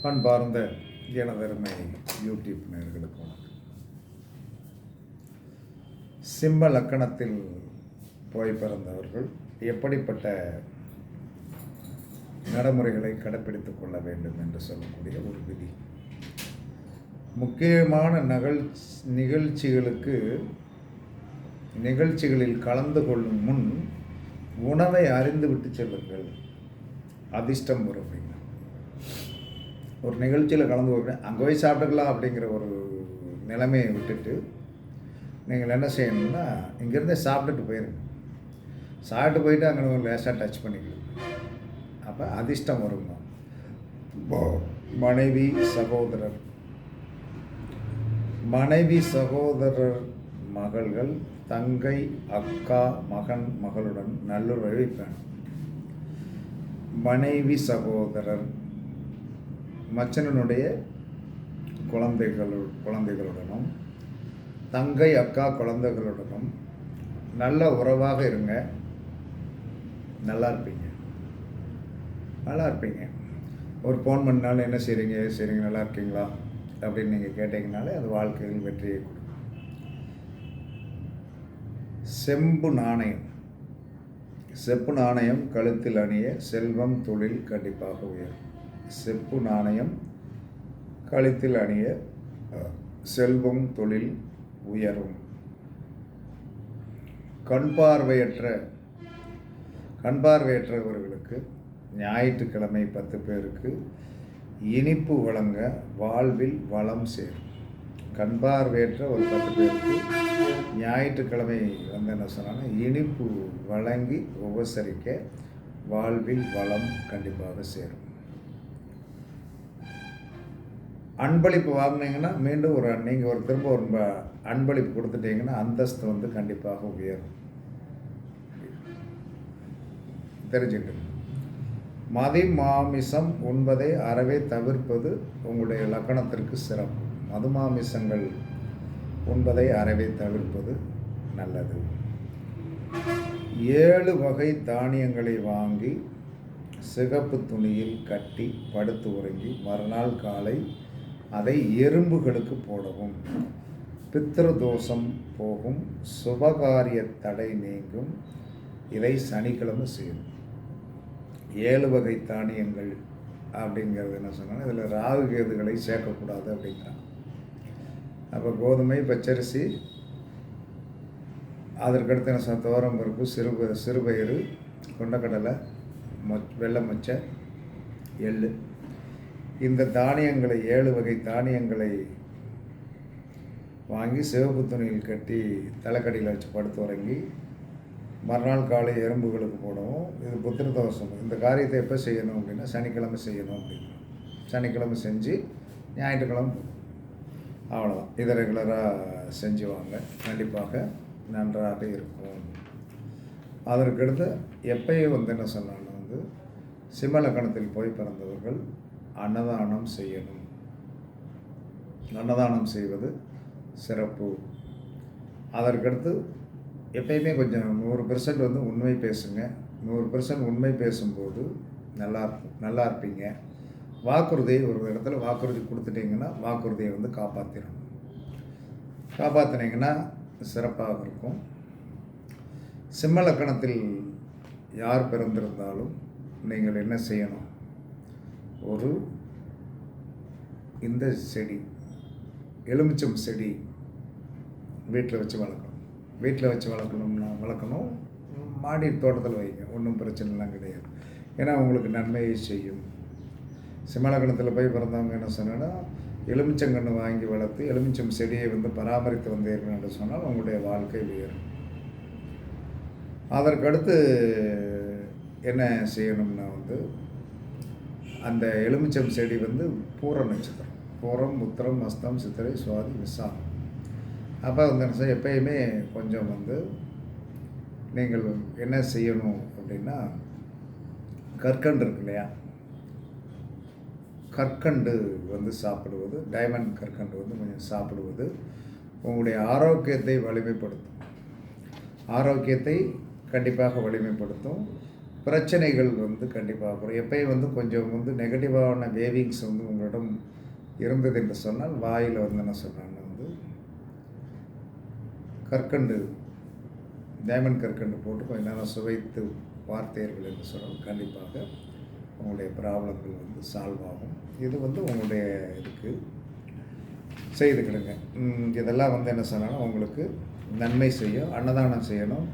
அன்பார்ந்த எனதருமை யூடியூப் நேயர்களுக்கு வணக்கம். சிம்ம லக்கணத்தில் போய் பிறந்தவர்கள் எப்படிப்பட்ட நடைமுறைகளை கடைப்பிடித்துக் கொள்ள வேண்டும் என்று சொல்லக்கூடிய ஒரு விதி. முக்கியமான நிகழ்ச்சிகளில் கலந்து கொள்ளும் முன் உணவை அறிந்துவிட்டு செல்லுங்கள், அதிர்ஷ்டம் வரும் அப்படிங்க. ஒரு நிகழ்ச்சியில் கலந்து கொள்கிறேன், அங்கே போய் சாப்பிட்டுக்கலாம் அப்படிங்கிற ஒரு நிலைமையை விட்டுட்டு நீங்கள் என்ன செய்யணும்னா, இங்கேருந்தே சாப்பிட்டுட்டு போயிருங்க. சாப்பிட்டு போயிட்டு அங்கே ஒரு லேசாக டச் பண்ணிக்கலாம், அப்போ அதிர்ஷ்டம் வருங்க. மனைவி சகோதரர் மகள்கள், தங்கை, அக்கா, மகன், மகளுடன் நல்லுறவை வைப்பேன். மனைவி சகோதரர் மச்சனனுடைய குழந்தைகளுடனும் தங்கை, அக்கா, குழந்தைகளுடனும் நல்ல உறவாக இருங்க. நல்லா இருப்பீங்க. ஒரு ஃபோன் பண்ணாலும் என்ன செய்கிறீங்க, நல்லா இருக்கீங்களா அப்படின்னு நீங்கள் கேட்டீங்கனாலே அது வாழ்க்கையில் வெற்றியை கொடுக்கும். செப்பு நாணயம் கழுத்தில் அணிய செல்வம் தொழில் கண்டிப்பாக உயரும். செப்பு நாணயம் கழுத்தில் அணிய செல்வம் தொழில் உயரும். கண் பார்வையற்றவர்களுக்கு ஞாயிற்றுக்கிழமை 10 பேருக்கு இனிப்பு வழங்க வாழ்வில் வளம் சேரும். கண் பார்வையற்ற ஒரு 10 பேருக்கு ஞாயிற்றுக்கிழமை வந்து என்ன சொன்னாங்கன்னா, இனிப்பு வழங்கி உபசரிக்க வாழ்வில் வளம் கண்டிப்பாக சேரும். அன்பளிப்பு வாங்கினீங்கன்னா மீண்டும் நீங்கள் திரும்ப ஒரு அன்பளிப்பு கொடுத்துட்டீங்கன்னா அந்தஸ்து வந்து கண்டிப்பாக உயரும். தெரிஞ்சுக்கிட்டு மாமிசம் உண்பதை அறவே தவிர்ப்பது உங்களுடைய லக்கணத்திற்கு சிறப்பு. மாமிசங்கள் உண்பதை அறவே தவிர்ப்பது நல்லது. 7 வகை தானியங்களை வாங்கி சிகப்பு துணியில் கட்டி படுத்து உறங்கி மறுநாள் காலை அதை எறும்புகளுக்கு போடவும். பித்ரு தோஷம் போகும், சுபகாரிய தடை நீங்கும். இதை சனிக்கிழமை செய்யும். 7 வகை தானியங்கள் அப்படிங்கிறது என்ன சொன்னால், இதில் ராகு கேதுகளை சேர்க்கக்கூடாது அப்படிங்கிறாங்க. அப்போ கோதுமை, பச்சரிசி, அதற்கடுத்து என்ன சொன்ன துவரம்பருப்பு, சிறுபயிறு, கொண்டக்கடலை, வெள்ளை மொச்சை, எள்ளு, இந்த தானியங்களை 7 வகை தானியங்களை வாங்கி சிவப்பு துணியில் கட்டி தலைக்கடியில் வச்சு படுத்து உறங்கி மறுநாள் காலை எறும்புகளுக்கு போடவும். இது புத்திர தோஷம். இந்த காரியத்தை எப்போ செய்யணும் அப்படின்னா சனிக்கிழமை செய்யணும் அப்படின்னா சனிக்கிழமை செஞ்சு ஞாயிற்றுக்கிழமை அவ்வளோதான். இதை ரெகுலராக செஞ்சு வாங்க, கண்டிப்பாக நன்றாக இருக்கும். அதற்கடுத்து எப்பயும் வந்து என்ன சொன்னாலும் வந்து சிம்ம லக்கணத்தில் போய் பிறந்தவர்கள் அன்னதானம் செய்யணும். அன்னதானம் செய்வது சிறப்பு. அதற்கடுத்து எப்பயுமே கொஞ்சம் 100% வந்து உண்மை பேசுங்க. 100% உண்மை பேசும்போது நல்லா இருப்பீங்க. வாக்குறுதியை ஒரு இடத்துல வாக்குறுதி கொடுத்துட்டிங்கன்னா வாக்குறுதியை வந்து காப்பாற்றினீங்கன்னா சிறப்பாக இருக்கும். சிம்ம லக்கணத்தில் யார் பிறந்திருந்தாலும் நீங்கள் என்ன செய்யணும், இந்த செடி, எலுமிச்சம் செடி வீட்டில் வச்சு வளர்க்கணும். மாடி தோட்டத்தில் வைங்க, ஒன்றும் பிரச்சனைலாம் கிடையாது. ஏன்னா உங்களுக்கு நன்மையை செய்யும். சிம்மலக்கணத்தில் போய் பிறந்தவங்க என்ன சொன்னால், எலுமிச்சங்கன்று வாங்கி வளர்த்து எலுமிச்சம் செடியை வந்து பராமரித்து வந்தீர்கள் என்று சொன்னால் உங்களுடைய வாழ்க்கை உயரும். அதற்கடுத்து என்ன செய்யணும்னா வந்து அந்த எலுமிச்சம் செடி வந்து பூர நட்சத்திரம், பூரம், உத்திரம், அஸ்தம், சித்திரை, சுவாதி, விசாகம். அப்போ வந்து எப்பயுமே கொஞ்சம் வந்து நீங்கள் என்ன செய்யணும் அப்படின்னா, கற்கண்டு இருக்கு இல்லையா, கற்கண்டு வந்து சாப்பிடுவது, டைமண்ட் கற்கண்டு வந்து கொஞ்சம் சாப்பிடுவது உங்களுடைய ஆரோக்கியத்தை கண்டிப்பாக வலிமைப்படுத்தும். பிரச்சனைகள் வந்து கண்டிப்பாக வரும். எப்பயும் வந்து கொஞ்சம் வந்து நெகட்டிவான வேவிங்ஸ் வந்து உங்களிடம் இருந்தது என்று சொன்னால், வாயில் வந்து என்ன சொல்கிறாங்கன்னா வந்து கற்கண்டு, டைமண்ட் கற்கண்டு போட்டு கொஞ்ச நேரம் சுவைத்து பார்த்தீர்கள் என்று சொன்னால் கண்டிப்பாக உங்களுடைய ப்ராப்ளங்கள் வந்து சால்வ் ஆகும். இது வந்து உங்களுடைய இதுக்கு செய்துக்கிடுங்க. இதெல்லாம் வந்து என்ன சொன்னாலும் உங்களுக்கு நன்மை செய்யும். அன்னதானம் செய்யணும்,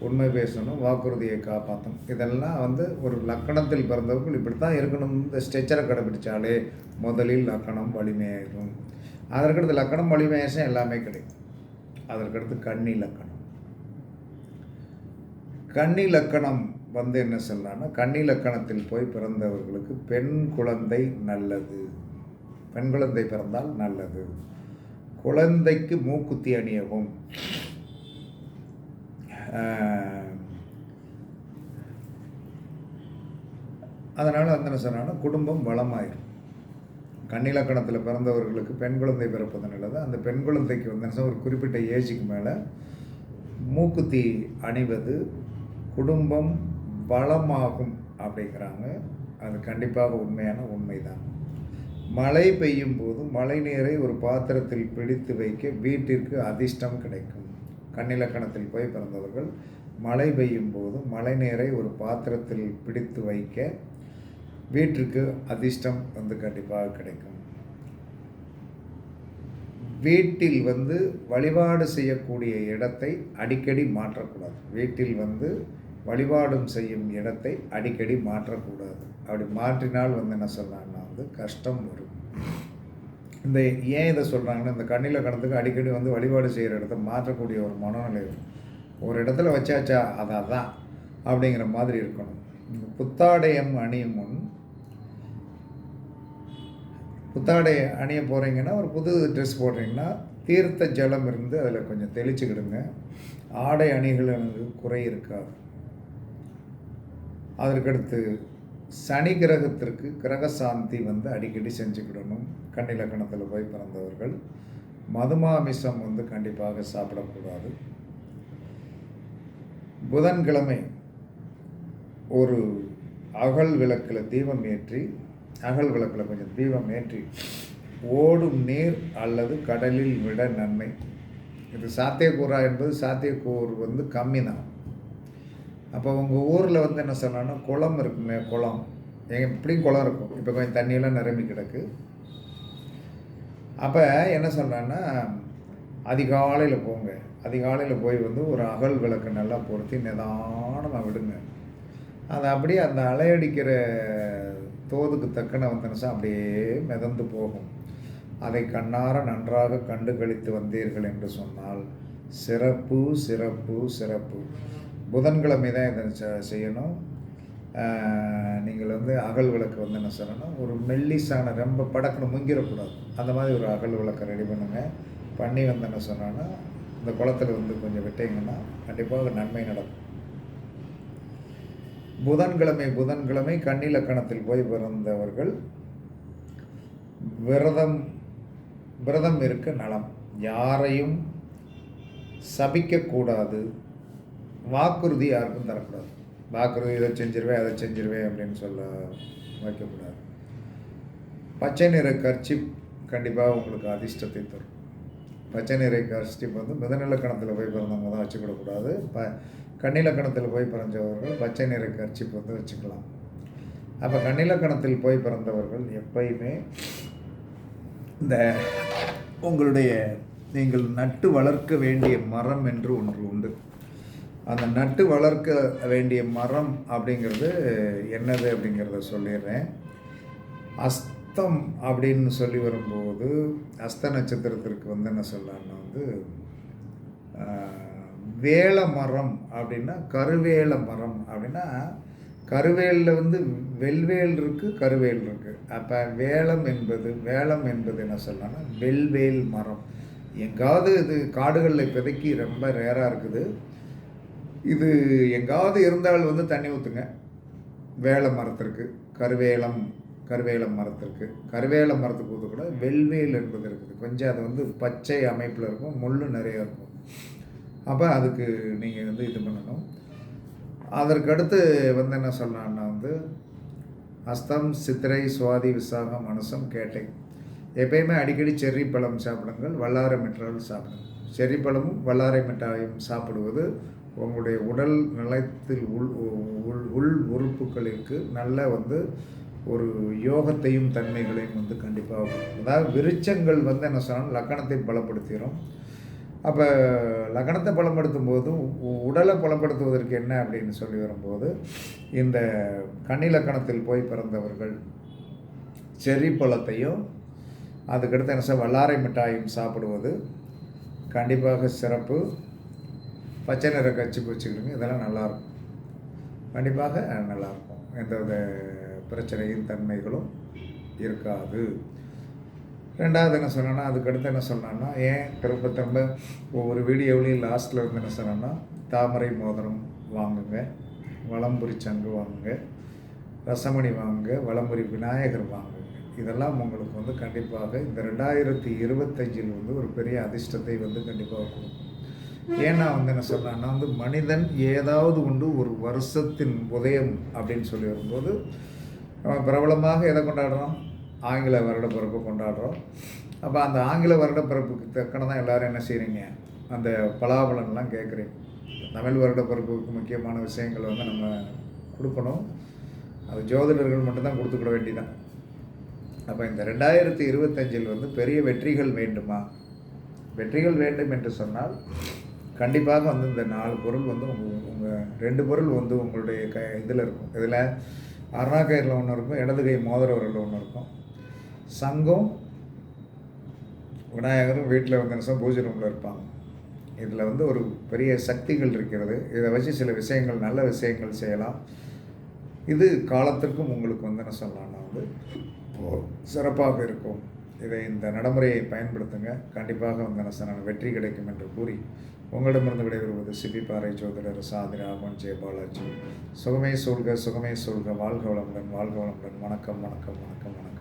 உண்மை பேசணும், வாக்குறுதியை காப்பாற்றணும். இதெல்லாம் வந்து ஒரு லக்கணத்தில் பிறந்தவர்கள் இப்படி தான் இருக்கணும். இந்த ஸ்ட்ரெச்சரை கடைபிடிச்சாலே முதலில் லக்கணம் வலிமையாயிடும். அதற்கடுத்து லக்கணம் வலிமையாசம் எல்லாமே கிடைக்கும். அதற்கடுத்து கன்னி லக்கணம். கன்னி லக்கணம் வந்து என்ன சொல்லலாம்னா, கன்னி லக்கணத்தில் போய் பிறந்தவர்களுக்கு பெண் குழந்தை நல்லது. பெண் குழந்தை பிறந்தால் நல்லது. குழந்தைக்கு மூக்குத்தி அணியவும், அதனால் வந்து என்ன சொன்னாங்கன்னா குடும்பம் வளமாயிரும். கன்னிலக்கணத்தில் பிறந்தவர்களுக்கு பெண் குழந்தை பிறப்பது நல்லது. அந்த பெண் குழந்தைக்கு வந்து ஒரு குறிப்பிட்ட ஏஜுக்கு மேலே மூக்குத்தி அணிவது குடும்பம் வளமாகும் அப்படிங்கிறாங்க. அது கண்டிப்பாக உண்மையான உண்மைதான். மழை பெய்யும் போது மழை நீரை ஒரு பாத்திரத்தில் பிடித்து வைக்க வீட்டிற்கு அதிர்ஷ்டம் கிடைக்கும். கன்னிலக்கணத்தில் போய் பிறந்தவர்கள் மழை பெய்யும் போது மழை நீரை ஒரு பாத்திரத்தில் பிடித்து வைக்க வீட்டிற்கு அதிர்ஷ்டம் வந்து கண்டிப்பாக கிடைக்கும். வீட்டில் வந்து வழிபாடு செய்யக்கூடிய இடத்தை அடிக்கடி மாற்றக்கூடாது. வீட்டில் வந்து வழிபாடும் செய்யும் இடத்தை அடிக்கடி மாற்றக்கூடாது. அப்படி மாற்றினால் வந்து என்ன சொல்கிறாங்கன்னா வந்து கஷ்டம் வரும். இந்த ஏன் இதை சொல்கிறாங்கன்னா, இந்த கன்னிலக்கணத்துக்கு அடிக்கடி வந்து வழிபாடு செய்கிற இடத்த மாற்றக்கூடிய ஒரு மனநிலை வரும். ஒரு இடத்துல வச்சாச்சா அதான் அப்படிங்கிற மாதிரி இருக்கணும். புத்தாடையம் அணியும் முன், புத்தாடை அணிய போகிறீங்கன்னா ஒரு புது ட்ரெஸ் போடுறீங்கன்னா தீர்த்த ஜலம் இருந்து அதில் கொஞ்சம் தெளிச்சுக்கிடுங்க. ஆடை அணிகள் எனக்கு குறை இருக்காது. அதற்கடுத்து சனி கிரகத்திற்கு கிரகசாந்தி வந்து அடிக்கடி செஞ்சுக்கிடணும். கன்னிலக்கணத்தில் போய் பிறந்தவர்கள் மதுமாமிசம் வந்து கண்டிப்பாக சாப்பிடக்கூடாது. புதன்கிழமை ஒரு அகல் விளக்கில் தீபம் ஏற்றி, அகல் விளக்கில் கொஞ்சம் தீபம் ஏற்றி ஓடும் நீர் அல்லது கடலில் விட நன்மை. இது சாத்தியக்கூறா என்பது சாத்தியக்கூறு வந்து கம்மி தான். அப்போ உங்கள் ஊரில் வந்து என்ன சொன்னான்னா குளம் இருக்குங்க, குளம் எப்படியும் குளம் இருக்கும். இப்போ கொஞ்சம் தண்ணியெல்லாம் நிரம்பி கிடக்கு. அப்போ என்ன சொல்கிறான்னா அதிகாலையில் போங்க. அதிகாலையில் போய் வந்து ஒரு அகல் விளக்கு நல்லா பொருத்தி நிதானமாக விடுங்க. அது அப்படியே அந்த அலையடிக்கிற தோதுக்கு தக்கன வந்தனசா அப்படியே மிதந்து போகும். அதை கண்ணார நன்றாக கண்டு கழித்து வந்தீர்கள் என்று சொன்னால் சிறப்பு சிறப்பு சிறப்பு. புதன்கிழமை தான் இதை செய்யணும். நீங்கள் வந்து அகல் விளக்கு வந்து என்ன சொல்லணும், ஒரு மெல்லிசான ரொம்ப படக்குன்னு முங்கிடக்கூடாது. அந்த மாதிரி ஒரு அகல் விளக்கை ரெடி பண்ணுங்கள். பண்ணி வந்து என்ன சொன்னோன்னா இந்த குளத்தில் வந்து கொஞ்சம் விட்டீங்கன்னா கண்டிப்பாக நன்மை நடக்கும். புதன்கிழமை கன்னிலக்கணத்தில் போய் பிறந்தவர்கள் விரதம் இருக்க நலம். யாரையும் சபிக்கக்கூடாது. வாக்குறுதி யாருக்கும் தரக்கூடாது. வாக்குறுதி இதை செஞ்சிருவேன் அதை செஞ்சிருவேன் அப்படின்னு சொல்ல வைக்கக்கூடாது. பச்சை நிற கர்ச்சிப் கண்டிப்பாக உங்களுக்கு அதிர்ஷ்டத்தை தரும். பச்சை நிற கர்ச்சிப் வந்து மிதநிலக்கணத்தில் போய் பிறந்தவங்க தான் வச்சுக்கிடக்கூடாது. கன்னிலக்கணத்தில் போய் பிறந்தவர்கள் பச்சை நிற கர்ச்சிப் வந்து வச்சுக்கலாம். அப்போ கன்னிலக்கணத்தில் போய் பிறந்தவர்கள் எப்பயுமே இந்த உங்களுடைய நீங்கள் நட்டு வளர்க்க வேண்டிய மரம் என்று ஒன்று உண்டு. அந்த நட்டு வளர்க்க வேண்டிய மரம் அப்படிங்கிறது என்னது அப்படிங்கிறத சொல்லிடுறேன். அஸ்தம் அப்படின்னு சொல்லி வரும்போது அஸ்த நட்சத்திரத்திற்கு வந்து என்ன சொல்லலாம்னா வந்து வேல மரம் அப்படின்னா கருவேல மரம் அப்படின்னா கருவேலில் வந்து வெல்வேல் இருக்குது, கருவேல் இருக்குது. அப்போ வேலம் என்பது என்ன சொல்லலாம்னா வெல்வேல் மரம். எங்காவது இது காடுகளில் இப்போதைக்கு ரொம்ப ரேராக இருக்குது. இது எங்காவது இருந்தால் வந்து தண்ணி ஊற்றுங்க. வேலை மரத்திற்கு கருவேலம் மரத்திற்கு கருவேல மரத்துக்கு ஊற்றக்கூட வெல்வேல் என்பது இருக்குது. கொஞ்சம் அது வந்து பச்சை அமைப்பில் இருக்கும், முள் நிறைய இருக்கும். அப்போ அதுக்கு நீங்கள் வந்து இது பண்ணணும். அதற்கடுத்து வந்து என்ன சொல்லலான்னா வந்து அஸ்தம், சித்திரை, சுவாதி, விசாகம், அனுசம், கேட்டை. எப்பயுமே அடிக்கடி செர்ரி பழம் சாப்பிடுங்கள், வல்லாரை மிட்டாய் சாப்பிடுங்கள். செர்ரி பழமும் வல்லாரை மிட்டாயும் சாப்பிடுவது உங்களுடைய உடல் நலத்தில் உள் உறுப்புகளுக்கு நல்ல வந்து ஒரு யோகத்தையும் தன்மைகளையும் வந்து கண்டிப்பாக கொடுக்கும். அதாவது விருச்சங்கள் வந்து என்ன சொன்னால் லக்கணத்தை பலப்படுத்திடும். அப்போ லக்கணத்தை பலப்படுத்தும் போது உடலை பலப்படுத்துவதற்கு என்ன அப்படின்னு சொல்லி வரும்போது இந்த கன்னி லக்கணத்தில் போய் பிறந்தவர்கள் செர்ரி பழத்தையும் அதுக்கடுத்து என்ன சார் வல்லாரை மிட்டாயும் சாப்பிடுவது கண்டிப்பாக சிறப்பு. பச்சை நிற கச்சி வச்சுக்கிடுங்க, இதெல்லாம் நல்லாயிருக்கும், கண்டிப்பாக நல்லாயிருக்கும். எந்தவித பிரச்சனையும் தன்மைகளும் இருக்காது. ரெண்டாவது என்ன சொன்னேன்னா அதுக்கடுத்து என்ன சொன்னான்னா ஏன் திரும்ப ஒவ்வொரு வீடியோவிலையும் லாஸ்ட்டில் வந்து என்ன சொன்னேன்னா தாமரை மோதிரம் வாங்குங்க, வலம்புரி சங்கு வாங்குங்க, ரசமணி வாங்குங்க, வலம்புரி விநாயகர் வாங்குங்க. இதெல்லாம் உங்களுக்கு வந்து கண்டிப்பாக இந்த 2025 வந்து ஒரு பெரிய அதிர்ஷ்டத்தை வந்து கண்டிப்பாக கொடுக்கும். ஏன்னா வந்து என்ன சொன்னான்னா வந்து மனிதன் ஏதாவது உண்டு ஒரு வருஷத்தின் உதயம் அப்படின்னு சொல்லி வரும்போது நம்ம பிரபலமாக எதை கொண்டாடுறோம்? ஆங்கில வருடப்பிறப்பு கொண்டாடுறோம். அப்போ அந்த ஆங்கில வருடப்பிறப்புக்கு தக்கன தான் எல்லோரும் என்ன செய்கிறீங்க, அந்த பலாபலன்லாம் கேட்குறீங்க. தமிழ் வருடப்பிறப்புக்கு முக்கியமான விஷயங்கள் வந்து நம்ம கொடுக்கணும். அது ஜோதிடர்கள் மட்டும்தான் கொடுத்துக்கிட வேண்டியதான். அப்போ இந்த 2025 வந்து பெரிய வெற்றிகள் வேண்டுமா? வெற்றிகள் வேண்டும் என்று சொன்னால் கண்டிப்பாக வந்து இந்த 4 பொருள் வந்து உங்கள் 2 பொருள் வந்து உங்களுடைய இதில் இருக்கும். இதில் அருணாக்கயிறில் ஒன்று இருக்கும், இடது கை மோதிர விரலில் ஒன்று இருக்கும். சங்கம் விநாயகரும் வீட்டில் வந்து பூஜை ரூமில் இருப்பாங்க. இதில் வந்து ஒரு பெரிய சக்திகள் இருக்கிறது. இதை வச்சு சில விஷயங்கள் நல்ல விஷயங்கள் செய்யலாம். இது காலத்திற்கும் உங்களுக்கு வந்து என்ன சொல்லலாம்னா வந்து சிறப்பாக இருக்கும். இந்த நடைமுறையை பயன்படுத்துங்க, கண்டிப்பாக வந்து என்ன சொன்னால் வெற்றி கிடைக்கும் என்று கூறி உங்களிடமிருந்து விடைபெறுவது சிப்பிப்பாறை ஜோதிடர் சாதிரா ஜெயபாலாஜி. சுகமே சொல்க, சுகமே சொல்க, வாழ்க வளமுடன், வாழ்க வளமுடன். வணக்கம், வணக்கம், வணக்கம், வணக்கம்.